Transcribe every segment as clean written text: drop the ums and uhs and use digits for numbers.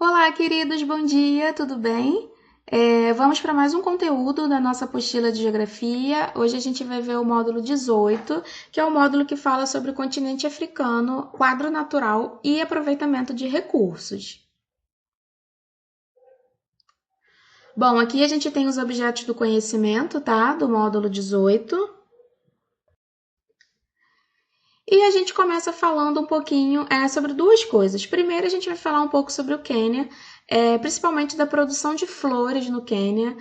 Olá, queridos, bom dia, tudo bem? Vamos para mais um conteúdo da nossa apostila de geografia. Hoje a gente vai ver o módulo 18, que é o módulo que fala sobre o continente africano, quadro natural e aproveitamento de recursos. Bom, aqui a gente tem os objetos do conhecimento, tá? Do módulo 18. E a gente começa falando um pouquinho sobre duas coisas. Primeiro, a gente vai falar um pouco sobre o Quênia, principalmente da produção de flores no Quênia.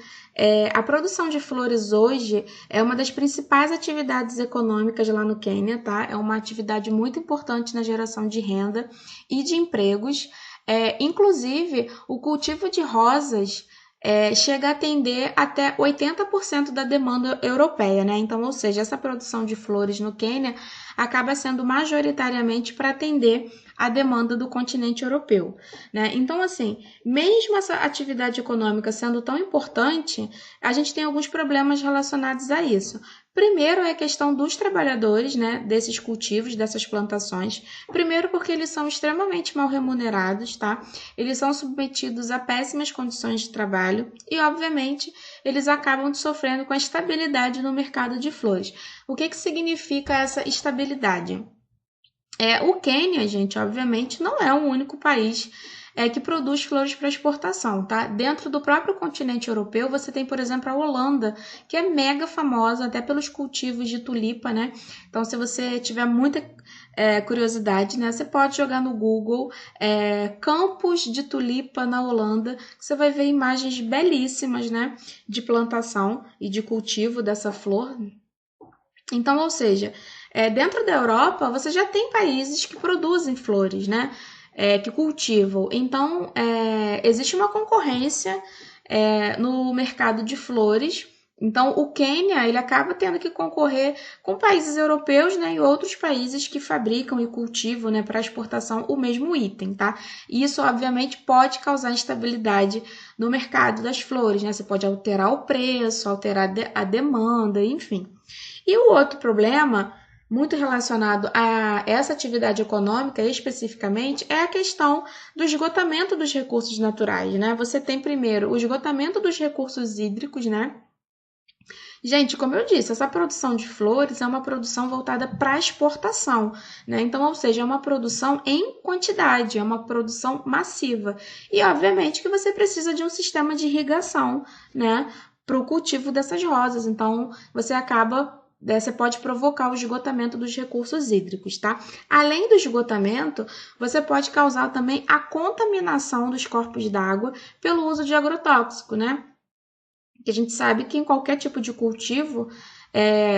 A produção de flores hoje é uma das principais atividades econômicas lá no Quênia, tá? É uma atividade muito importante na geração de renda e de empregos. Inclusive, o cultivo de rosas chega a atender até 80% da demanda europeia, né? Então, ou seja, essa produção de flores no Quênia acaba sendo majoritariamente para atender a demanda do continente europeu, né? Então, assim, mesmo essa atividade econômica sendo tão importante, a gente tem alguns problemas relacionados a isso. Primeiro é a questão dos trabalhadores, né, desses cultivos, dessas plantações. Primeiro porque eles são extremamente mal remunerados, tá? Eles são submetidos a péssimas condições de trabalho e, obviamente, eles acabam sofrendo com a estabilidade no mercado de flores. O que significa essa estabilidade? O Quênia, gente, obviamente, não é o único país que produz flores para exportação, tá? Dentro do próprio continente europeu, você tem, por exemplo, a Holanda, que é mega famosa até pelos cultivos de tulipa, né? Então, se você tiver muita curiosidade, né, você pode jogar no Google campos de tulipa na Holanda, que você vai ver imagens belíssimas, né, de plantação e de cultivo dessa flor. Então, ou seja, dentro da Europa, você já tem países que produzem flores, né? Que cultivam. Então, existe uma concorrência no mercado de flores. Então, o Quênia ele acaba tendo que concorrer com países europeus, né, e outros países que fabricam e cultivam, né, para exportação o mesmo item, tá? E isso, obviamente, pode causar instabilidade no mercado das flores, né? Você pode alterar o preço, alterar a demanda, enfim. E o outro problema, muito relacionado a essa atividade econômica especificamente, é a questão do esgotamento dos recursos naturais, né? Você tem primeiro o esgotamento dos recursos hídricos, né? Gente, como eu disse, essa produção de flores é uma produção voltada para exportação, né? Então, ou seja, é uma produção em quantidade, é uma produção massiva. E, obviamente, que você precisa de um sistema de irrigação, né? Para o cultivo dessas rosas. Então, você pode provocar o esgotamento dos recursos hídricos, tá? Além do esgotamento, você pode causar também a contaminação dos corpos d'água pelo uso de agrotóxico, né? Que a gente sabe que em qualquer tipo de cultivo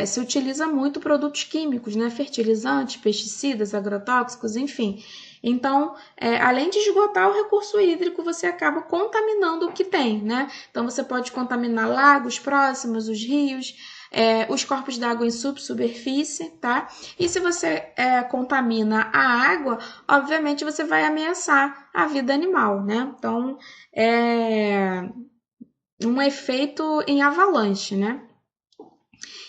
se utiliza muito produtos químicos, né? Fertilizantes, pesticidas, agrotóxicos, enfim. Então, além de esgotar o recurso hídrico, você acaba contaminando o que tem, né? Então, você pode contaminar lagos próximos, os rios, os corpos d'água em subsuperfície, tá? E se você contamina a água, obviamente você vai ameaçar a vida animal, né? Então, um efeito em avalanche, né?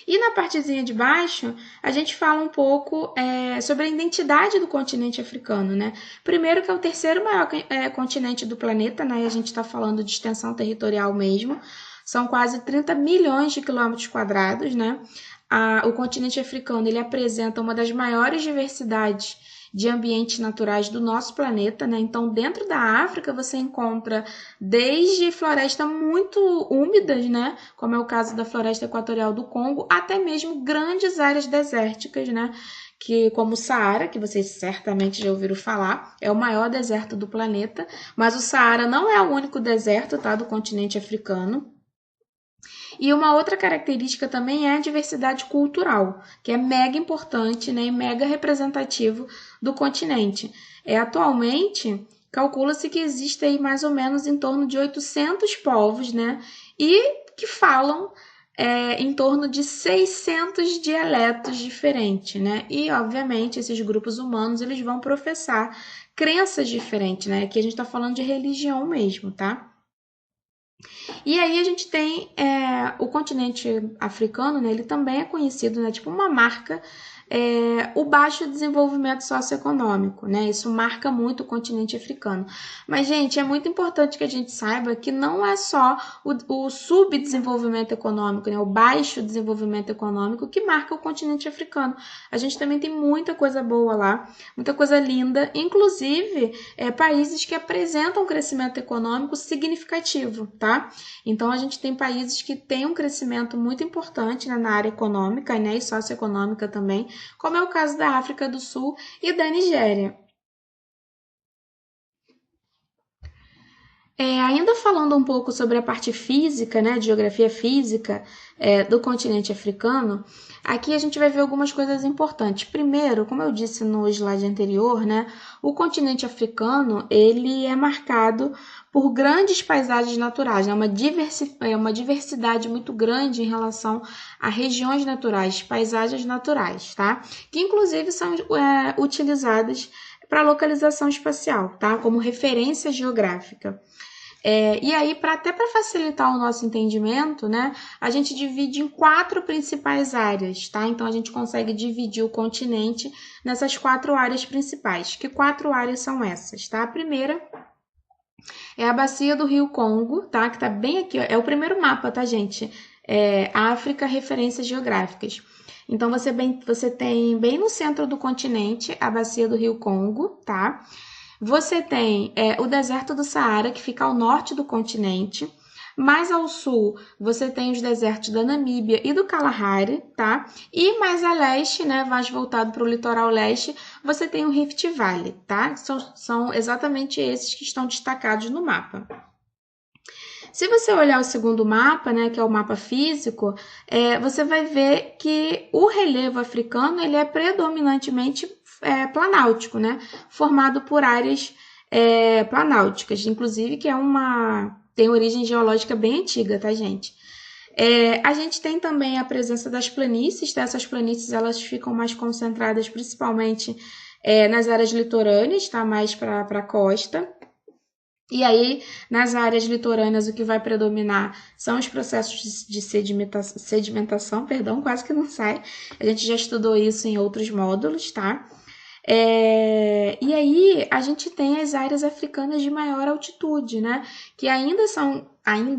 E na partezinha de baixo, a gente fala um pouco sobre a identidade do continente africano, né? Primeiro que é o terceiro maior continente do planeta, né? E a gente está falando de extensão territorial mesmo. São quase 30 milhões de quilômetros quadrados, né? O continente africano ele apresenta uma das maiores diversidades de ambientes naturais do nosso planeta, né? Então, dentro da África, você encontra desde florestas muito úmidas, né? Como é o caso da floresta equatorial do Congo, até mesmo grandes áreas desérticas, né? Que, como o Saara, que vocês certamente já ouviram falar, é o maior deserto do planeta, mas o Saara não é o único deserto, tá? Do continente africano. E uma outra característica também é a diversidade cultural, que é mega importante, né, e mega representativo do continente. Atualmente, calcula-se que existem mais ou menos em torno de 800 povos, né, e que falam em torno de 600 dialetos diferentes, né? E, obviamente, esses grupos humanos eles vão professar crenças diferentes, né? Aqui a gente está falando de religião mesmo, tá? E aí a gente tem o continente africano, né? Ele também é conhecido, né? Tipo uma marca o baixo desenvolvimento socioeconômico, né? Isso marca muito o continente africano. Mas, gente, é muito importante que a gente saiba que não é só o subdesenvolvimento econômico, né? O baixo desenvolvimento econômico que marca o continente africano. A gente também tem muita coisa boa lá, muita coisa linda, inclusive países que apresentam crescimento econômico significativo, tá? Então, a gente tem países que têm um crescimento muito importante, né, na área econômica, né, e socioeconômica também, como é o caso da África do Sul e da Nigéria. Ainda falando um pouco sobre a parte física, né, de geografia física do continente africano, aqui a gente vai ver algumas coisas importantes. Primeiro, como eu disse no slide anterior, né, o continente africano ele é marcado por grandes paisagens naturais, né, uma diversidade muito grande em relação a regiões naturais, paisagens naturais, tá? Que inclusive são utilizadas para localização espacial, tá? Como referência geográfica. E aí, até para facilitar o nosso entendimento, né, a gente divide em 4 principais áreas, tá? Então, a gente consegue dividir o continente nessas 4 áreas principais. Que 4 áreas são essas, tá? A primeira é a bacia do Rio Congo, tá? Que tá bem aqui, ó. É o primeiro mapa, tá, gente? África, referências geográficas. Então, você tem bem no centro do continente a bacia do Rio Congo, tá? Você tem o deserto do Saara, que fica ao norte do continente. Mais ao sul, você tem os desertos da Namíbia e do Kalahari, tá? E mais a leste, né, mais voltado para o litoral leste, você tem o Rift Valley, tá? São exatamente esses que estão destacados no mapa. Se você olhar o segundo mapa, né, que é o mapa físico, você vai ver que o relevo africano ele é predominantemente planáltico, né, formado por áreas planáuticas, inclusive que tem origem geológica bem antiga, tá, gente? A gente tem também a presença das planícies, tá? Essas planícies elas ficam mais concentradas principalmente nas áreas litorâneas, tá? Mais para a costa. E aí, nas áreas litorâneas, o que vai predominar são os processos de sedimentação, perdão, quase que não sai. A gente já estudou isso em outros módulos, tá? E aí, a gente tem as áreas africanas de maior altitude, né? Que ainda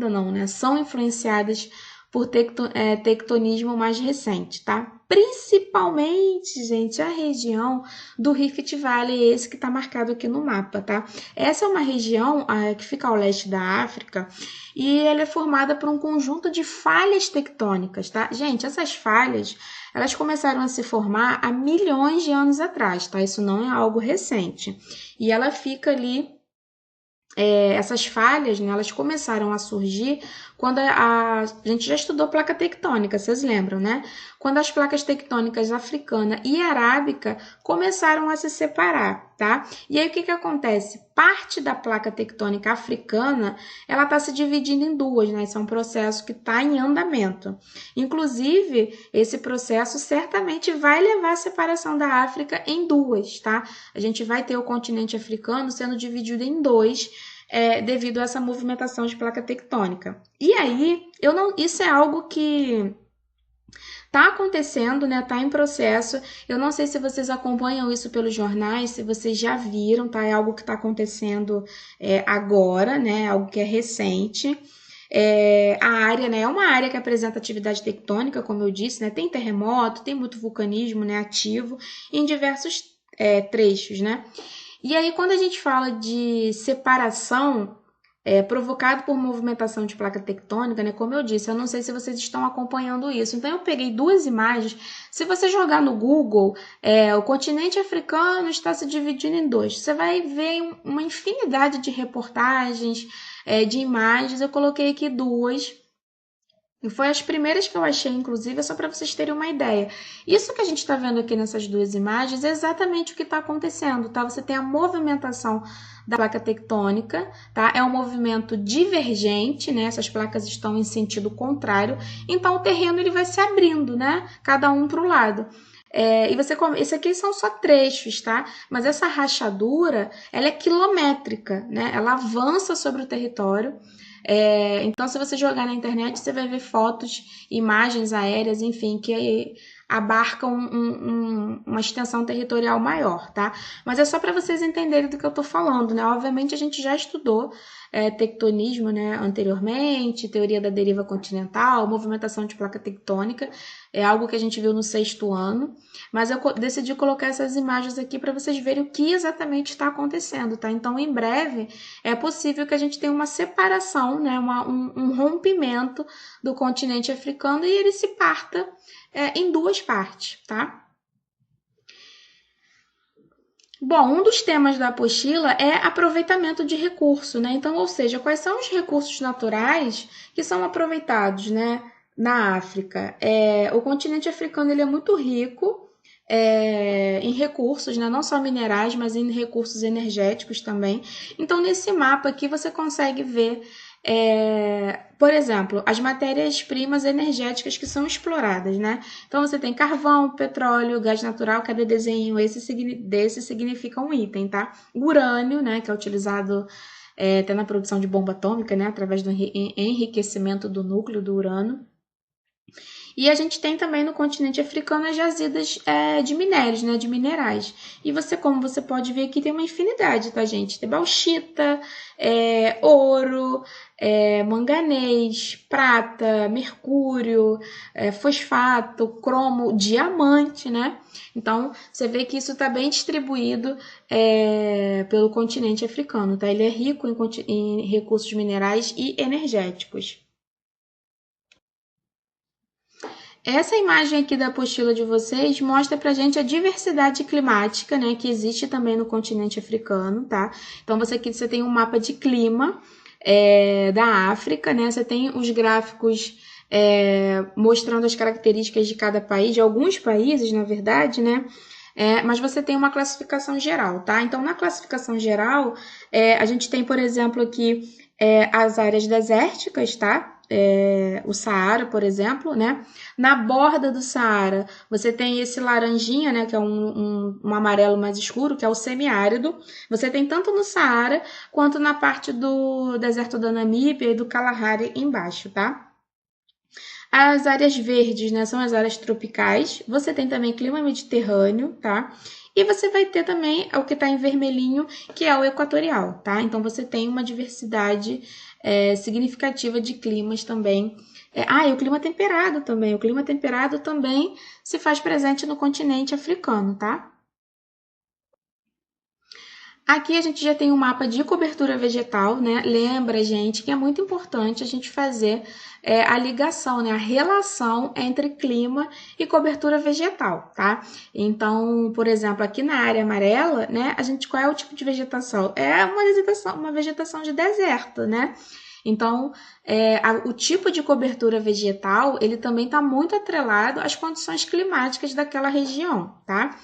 não, né? São influenciadas por tectonismo mais recente, tá? Principalmente, gente, a região do Rift Valley, esse que está marcado aqui no mapa, tá? Essa é uma região que fica ao leste da África e ela é formada por um conjunto de falhas tectônicas, tá? Gente, essas falhas, elas começaram a se formar há milhões de anos atrás, tá? Isso não é algo recente. E ela fica ali essas falhas, né, elas começaram a surgir quando a gente já estudou placa tectônica, vocês lembram, né? Quando as placas tectônicas africana e arábica começaram a se separar, tá? E aí o que acontece? Parte da placa tectônica africana, ela está se dividindo em duas, né? Isso é um processo que está em andamento. Inclusive, esse processo certamente vai levar a separação da África em duas, tá? A gente vai ter o continente africano sendo dividido em dois, devido a essa movimentação de placa tectônica. E aí, isso é algo que está acontecendo, né? Está em processo. Eu não sei se vocês acompanham isso pelos jornais, se vocês já viram, tá? É algo que está acontecendo agora, né? Algo que é recente. A área, né, é uma área que apresenta atividade tectônica, como eu disse, né? Tem terremoto, tem muito vulcanismo, né, ativo em diversos trechos, né? E aí, quando a gente fala de separação provocado por movimentação de placa tectônica, né? Como eu disse, eu não sei se vocês estão acompanhando isso. Então, eu peguei 2 imagens. Se você jogar no Google, o continente africano está se dividindo em 2. Você vai ver uma infinidade de reportagens, de imagens. Eu coloquei aqui 2. E foi as primeiras que eu achei, inclusive, só para vocês terem uma ideia. Isso que a gente está vendo aqui nessas 2 imagens é exatamente o que está acontecendo, tá? Você tem a movimentação da placa tectônica, tá? É um movimento divergente, né? Essas placas estão em sentido contrário, então o terreno ele vai se abrindo, né? Cada um para o lado. Esse aqui são só trechos, tá? Mas essa rachadura, ela é quilométrica, né? Ela avança sobre o território. Então, se você jogar na internet, você vai ver fotos, imagens aéreas, enfim, que abarca uma extensão territorial maior, tá? Mas é só para vocês entenderem do que eu estou falando, né? Obviamente a gente já estudou tectonismo, né, anteriormente, teoria da deriva continental, movimentação de placa tectônica, é algo que a gente viu no 6º ano, mas eu decidi colocar essas imagens aqui para vocês verem o que exatamente está acontecendo, tá? Então, em breve, é possível que a gente tenha uma separação, né, um rompimento do continente africano e ele se parta em 2 partes, tá? Bom, um dos temas da apostila é aproveitamento de recurso, né? Então, ou seja, quais são os recursos naturais que são aproveitados, né, na África? O continente africano ele é muito rico em recursos, né? Não só minerais, mas em recursos energéticos também. Então, nesse mapa aqui você consegue ver por exemplo, as matérias-primas energéticas que são exploradas, né? Então, você tem carvão, petróleo, gás natural, cada desenho desse significa um item, tá? Urânio, né, que é utilizado até na produção de bomba atômica, né, através do enriquecimento do núcleo do urânio. E a gente tem também no continente africano as jazidas de minérios, né, de minerais. E você, como você pode ver aqui, tem uma infinidade, tá, gente? Tem bauxita, ouro, manganês, prata, mercúrio, fosfato, cromo, diamante, né? Então, você vê que isso está bem distribuído pelo continente africano, tá? Ele é rico em recursos minerais e energéticos. Essa imagem aqui da apostila de vocês mostra pra gente a diversidade climática, né, que existe também no continente africano, tá? Então, aqui você tem um mapa de clima da África, né? Você tem os gráficos mostrando as características de cada país, de alguns países, na verdade, né? Mas você tem uma classificação geral, tá? Então, na classificação geral, a gente tem, por exemplo, aqui as áreas desérticas, tá? O Saara, por exemplo, né? Na borda do Saara, você tem esse laranjinha, né? Que é um amarelo mais escuro, que é o semiárido. Você tem tanto no Saara quanto na parte do deserto da Namíbia e do Kalahari embaixo, tá? As áreas verdes, né, são as áreas tropicais. Você tem também clima mediterrâneo, tá? E você vai ter também o que está em vermelhinho, que é o equatorial, tá? Então, você tem uma diversidade significativa de climas também. E o clima temperado também. O clima temperado também se faz presente no continente africano, tá? Aqui a gente já tem um mapa de cobertura vegetal, né? Lembra, gente, que é muito importante a gente fazer a ligação, né? A relação entre clima e cobertura vegetal, tá? Então, por exemplo, aqui na área amarela, né? Qual é o tipo de vegetação? É uma vegetação de deserto, né? Então, o tipo de cobertura vegetal, ele também está muito atrelado às condições climáticas daquela região, tá?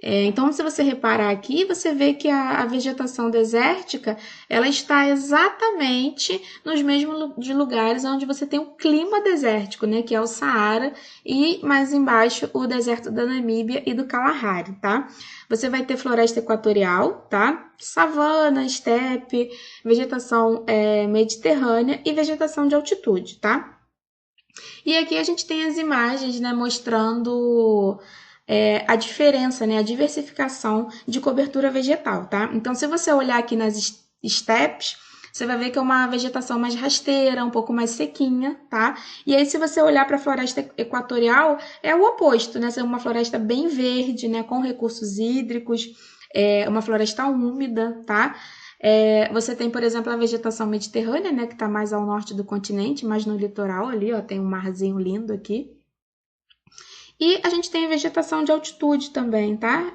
Então, se você reparar aqui, você vê que a vegetação desértica, ela está exatamente nos mesmos lugares onde você tem o clima desértico, né, que é o Saara, e mais embaixo o deserto da Namíbia e do Kalahari, tá? Você vai ter floresta equatorial, tá? Savana, estepe, vegetação mediterrânea e vegetação de altitude, tá? E aqui a gente tem as imagens, né, mostrando a diferença, né, a diversificação de cobertura vegetal, tá? Então, se você olhar aqui nas estepes, você vai ver que é uma vegetação mais rasteira, um pouco mais sequinha, tá? E aí, se você olhar para a floresta equatorial, é o oposto, né? É uma floresta bem verde, né, com recursos hídricos, uma floresta úmida, tá? Você tem, por exemplo, a vegetação mediterrânea, né, que está mais ao norte do continente, mais no litoral ali, ó, tem um marzinho lindo aqui. E a gente tem a vegetação de altitude também, tá?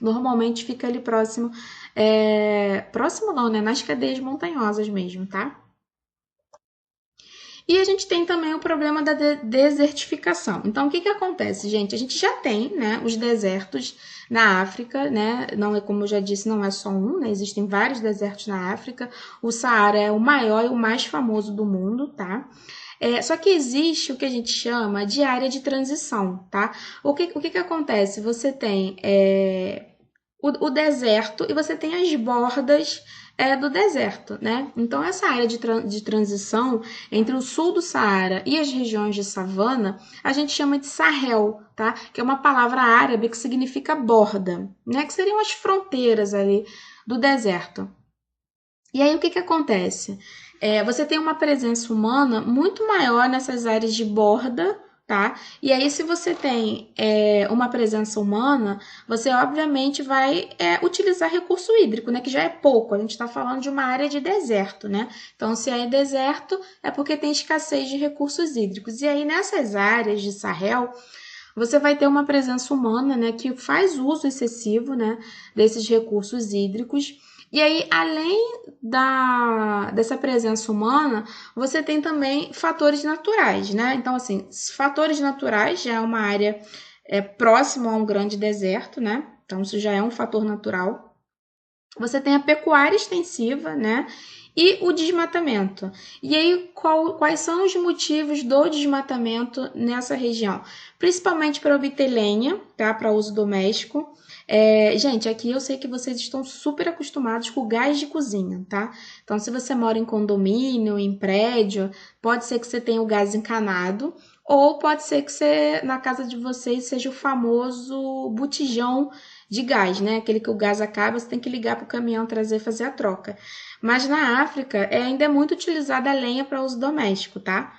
Normalmente fica ali próximo. Próximo não, né? Nas cadeias montanhosas mesmo, tá? E a gente tem também o problema da desertificação. Então, o que acontece, gente? A gente já tem, né, os desertos na África, né? Não é, como eu já disse, não é só um, né? Existem vários desertos na África. O Saara é o maior e o mais famoso do mundo, tá? Só que existe o que a gente chama de área de transição, tá? O que acontece? Você tem o deserto e você tem as bordas do deserto, né? Então, essa área de transição entre o sul do Saara e as regiões de savana, a gente chama de Sahel, tá? Que é uma palavra árabe que significa borda, né? Que seriam as fronteiras ali do deserto. E aí, o que acontece? Você tem uma presença humana muito maior nessas áreas de borda, tá? E aí, se você tem uma presença humana, você obviamente vai utilizar recurso hídrico, né? Que já é pouco. A gente está falando de uma área de deserto, né? Então, se é deserto, é porque tem escassez de recursos hídricos. E aí, nessas áreas de Sahel, você vai ter uma presença humana, né? Que faz uso excessivo, né? Desses recursos hídricos. E aí, além dessa presença humana, você tem também fatores naturais, né? Então, assim, fatores naturais já é uma área próxima a um grande deserto, né? Então, isso já é um fator natural. Você tem a pecuária extensiva, né? E o desmatamento. E aí, quais são os motivos do desmatamento nessa região? Principalmente para obter lenha, tá? Para uso doméstico. Gente, aqui eu sei que vocês estão super acostumados com o gás de cozinha, tá? Então, se você mora em condomínio, em prédio, pode ser que você tenha o gás encanado, ou pode ser que na casa de vocês seja o famoso botijão de gás, né? Aquele que o gás acaba, você tem que ligar para o caminhão trazer e fazer a troca. Mas na África ainda é muito utilizada a lenha para uso doméstico, tá?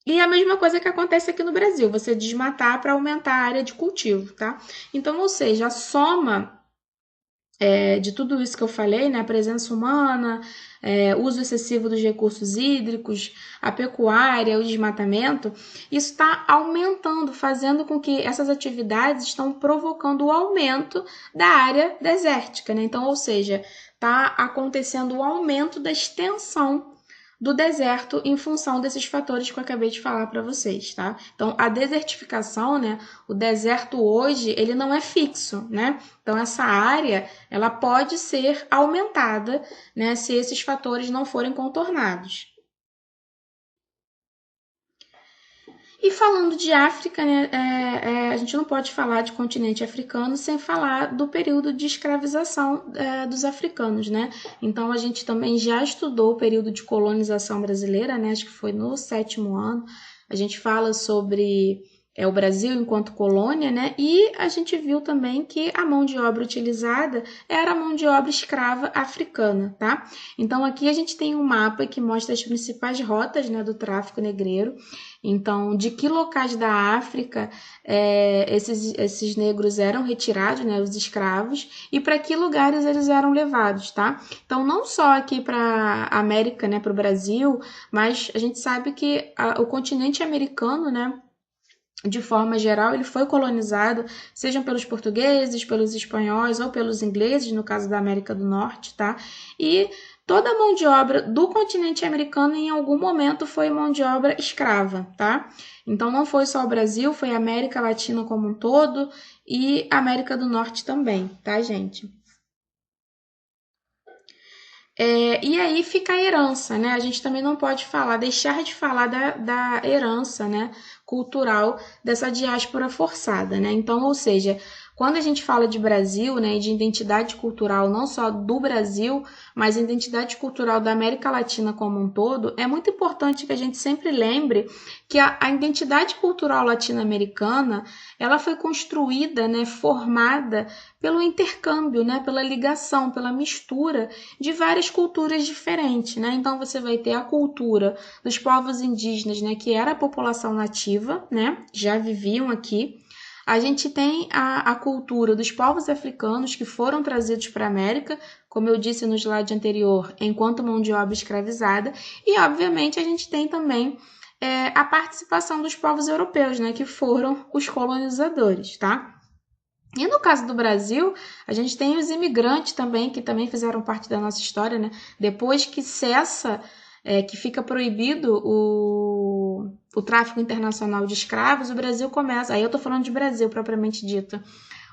E a mesma coisa que acontece aqui no Brasil, você desmatar para aumentar a área de cultivo, tá? Então, ou seja, a soma de tudo isso que eu falei, né? A presença humana, uso excessivo dos recursos hídricos, a pecuária, o desmatamento, isso está aumentando, fazendo com que essas atividades estão provocando o aumento da área desértica, né? Então, ou seja, está acontecendo o aumento da extensão do deserto em função desses fatores que eu acabei de falar para vocês, tá? Então, a desertificação, né? O deserto hoje, ele não é fixo, né? Então, essa área, ela pode ser aumentada, né? Se esses fatores não forem contornados. E falando de África, né, a gente não pode falar de continente africano sem falar do período de escravização dos africanos, né? Então a gente também já estudou o período de colonização brasileira, né? Acho que foi no 7º ano. A gente fala sobre o Brasil enquanto colônia, né? E a gente viu também que a mão de obra utilizada era a mão de obra escrava africana, tá? Então aqui a gente tem um mapa que mostra as principais rotas, né, do tráfico negreiro. Então, de que locais da África esses negros eram retirados, né, os escravos, e para que lugares eles eram levados, tá? Então, não só aqui para a América, né, para o Brasil, mas a gente sabe que o continente americano, né, de forma geral, ele foi colonizado, sejam pelos portugueses, pelos espanhóis ou pelos ingleses, no caso da América do Norte, tá? E toda a mão de obra do continente americano em algum momento foi mão de obra escrava, tá? Então não foi só o Brasil, foi a América Latina como um todo e a América do Norte também, tá, gente? E aí fica a herança, né? A gente também não pode deixar de falar da herança, né, cultural dessa diáspora forçada, né? Então, ou seja, quando a gente fala de Brasil, né, e de identidade cultural não só do Brasil, mas identidade cultural da América Latina como um todo, é muito importante que a gente sempre lembre que a identidade cultural latino-americana, ela foi construída, né, formada pelo intercâmbio, né, pela ligação, pela mistura de várias culturas diferentes, né? Então você vai ter a cultura dos povos indígenas, né, que era a população nativa, né, já viviam aqui. A gente tem a cultura dos povos africanos que foram trazidos para a América, como eu disse no slide anterior, enquanto mão de obra escravizada, e obviamente a gente tem também a participação dos povos europeus, né, que foram os colonizadores, tá? E no caso do Brasil, a gente tem os imigrantes também, que também fizeram parte da nossa história, né? Depois que cessa, que fica proibido o tráfico internacional de escravos, o Brasil começa, aí eu tô falando de Brasil propriamente dito,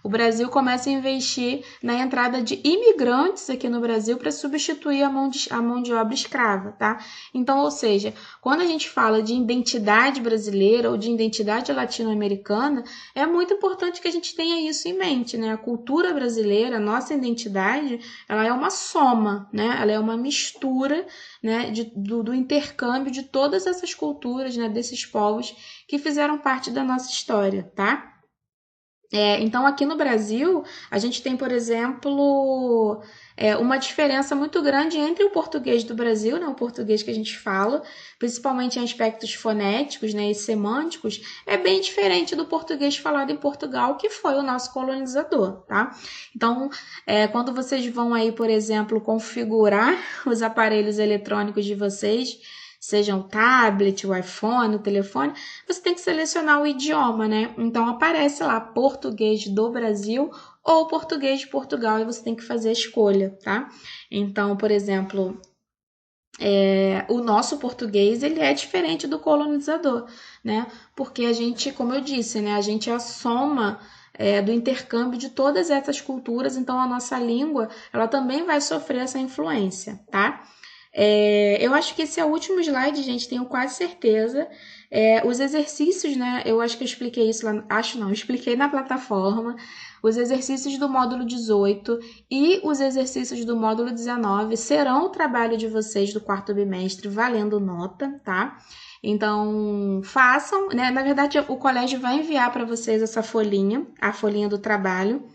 o Brasil começa a investir na entrada de imigrantes aqui no Brasil para substituir a mão de obra escrava, tá? Então, ou seja, quando a gente fala de identidade brasileira ou de identidade latino-americana, é muito importante que a gente tenha isso em mente, né? A cultura brasileira, a nossa identidade, ela é uma soma, né? Ela é uma mistura, né, do intercâmbio de todas essas culturas, né, desses povos que fizeram parte da nossa história, tá? Então, aqui no Brasil, a gente tem, por exemplo, uma diferença muito grande entre o português do Brasil, né, o português que a gente fala, principalmente em aspectos fonéticos, né, e semânticos, é bem diferente do português falado em Portugal, que foi o nosso colonizador, tá? Então, quando vocês vão aí, por exemplo, configurar os aparelhos eletrônicos de vocês, seja o tablet, o iPhone, o telefone, você tem que selecionar o idioma, né? Então aparece lá português do Brasil ou português de Portugal e você tem que fazer a escolha, tá? Então, por exemplo, o nosso português ele é diferente do colonizador, né? Porque a gente, como eu disse, né? A gente é a soma do intercâmbio de todas essas culturas, então a nossa língua ela também vai sofrer essa influência, tá? Eu acho que esse é o último slide, gente, tenho quase certeza. Os exercícios, né? Eu acho que eu expliquei isso lá. Acho não, eu expliquei na plataforma. Os exercícios do módulo 18 e os exercícios do módulo 19 serão o trabalho de vocês do quarto bimestre, valendo nota, tá? Então, façam, né? Na verdade, o colégio vai enviar para vocês essa folhinha, a folhinha do trabalho.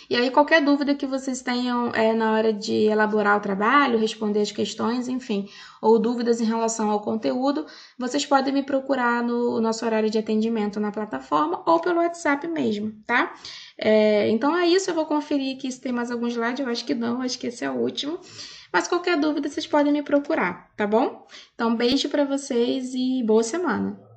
E aí, qualquer dúvida que vocês tenham na hora de elaborar o trabalho, responder as questões, enfim, ou dúvidas em relação ao conteúdo, vocês podem me procurar no nosso horário de atendimento na plataforma ou pelo WhatsApp mesmo, tá? Então é isso, eu vou conferir aqui se tem mais algum slide, eu acho que não, acho que esse é o último. Mas qualquer dúvida, vocês podem me procurar, tá bom? Então, beijo para vocês e boa semana!